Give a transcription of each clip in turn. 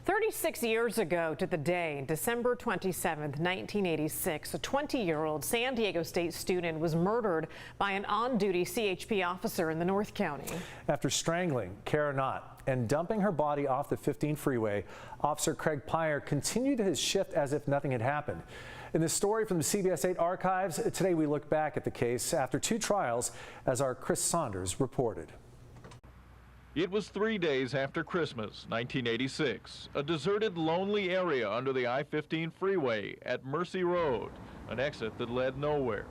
36 years ago to the day, December 27, 1986, a 20-year-old San Diego State student was murdered by an on-duty CHP officer in the North County. After strangling Cara Knott and dumping her body off the 15 freeway, Officer Craig Peyer continued his shift as if nothing had happened. In this story from the CBS 8 archives, today we look back at the case after 2 trials, as our Chris Saunders reported. It was 3 days after Christmas, 1986, a deserted, lonely area under the I-15 freeway at Mercy Road, an exit that led nowhere.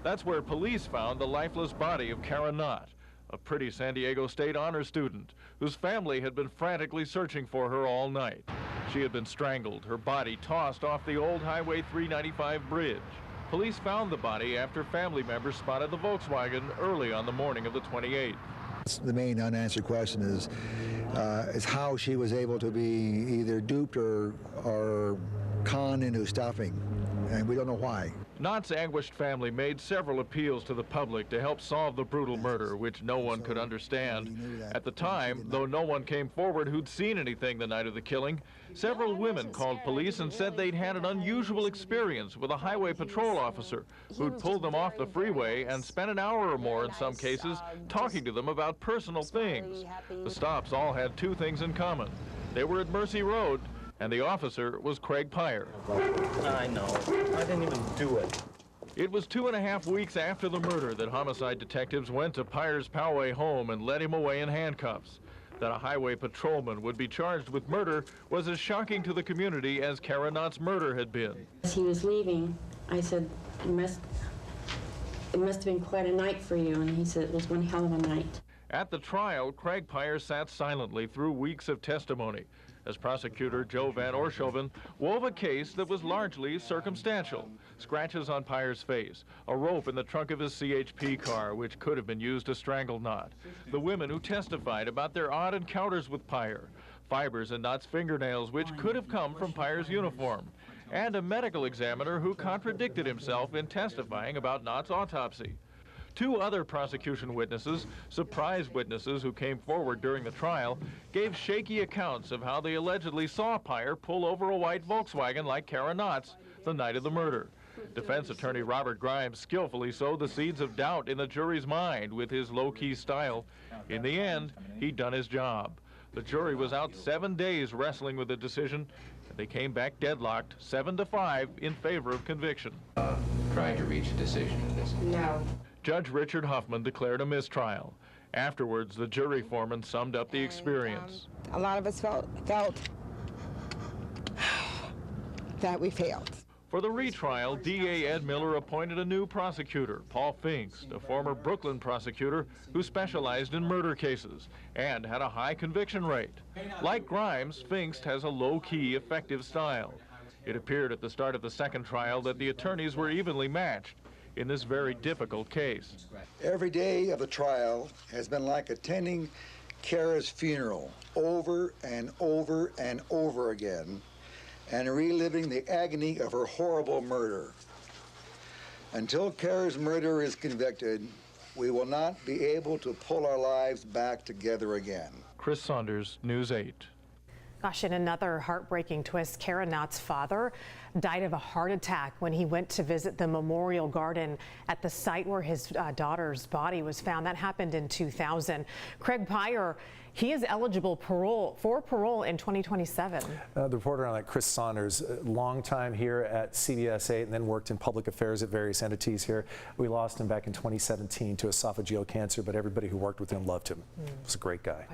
That's where police found the lifeless body of Cara Knott, a pretty San Diego State honor student whose family had been frantically searching for her all night. She had been strangled, her body tossed off the old Highway 395 bridge. Police found the body after family members spotted the Volkswagen early on the morning of the 28th. The main unanswered question is how she was able to be either duped or conned into stuffing, and we don't know why. Knott's anguished family made several appeals to the public to help solve the brutal murder, which no one could understand. At the time, though no one came forward who'd seen anything the night of the killing, several women called police and said they'd had an unusual experience with a highway patrol officer who'd pulled them off the freeway and spent an hour or more in some cases talking to them about personal things. The stops all had 2 things in common. They were at Mercy Road, and the officer was Craig Peyer. I know. I didn't even do it. It was 2.5 weeks after the murder that homicide detectives went to Peyer's Poway home and led him away in handcuffs. That a highway patrolman would be charged with murder was as shocking to the community as Cara Knott's murder had been. As he was leaving, I said, it must have been quite a night for you, and he said it was one hell of a night. At the trial, Craig Peyer sat silently through weeks of testimony as prosecutor Joe Van Orshoven wove a case that was largely circumstantial. Scratches on Peyer's face, a rope in the trunk of his CHP car which could have been used to strangle Knott, the women who testified about their odd encounters with Peyer, fibers in Knott's fingernails which could have come from Peyer's uniform, and a medical examiner who contradicted himself in testifying about Knott's autopsy. 2 other prosecution witnesses, surprise witnesses who came forward during the trial, gave shaky accounts of how they allegedly saw Peyer pull over a white Volkswagen like Cara Knott's the night of the murder. Defense attorney Robert Grimes skillfully sowed the seeds of doubt in the jury's mind with his low-key style. In the end, he'd done his job. The jury was out 7 days wrestling with the decision, and they came back deadlocked 7-5 in favor of conviction. Trying to reach a decision in this? No. Judge Richard Huffman declared a mistrial. Afterwards, the jury foreman summed up the experience. A lot of us felt that we failed. For the retrial, DA Ed Miller appointed a new prosecutor, Paul Pfingst, a former Brooklyn prosecutor who specialized in murder cases and had a high conviction rate. Like Grimes, Pfingst has a low-key, effective style. It appeared at the start of the second trial that the attorneys were evenly matched in this very difficult case. Every day of the trial has been like attending Cara's funeral over and over and over again, and reliving the agony of her horrible murder. Until Cara's murderer is convicted, we will not be able to pull our lives back together again. Chris Saunders, News 8. Gosh, in another heartbreaking twist, Cara Knott's father died of a heart attack when he went to visit the memorial garden at the site where his daughter's body was found. That happened in 2000. Craig Peyer, he is eligible for parole in 2027. The reporter on that, Chris Saunders, long time here at CBS 8 and then worked in public affairs at various entities here. We lost him back in 2017 to esophageal cancer, but everybody who worked with him loved him. He was a great guy.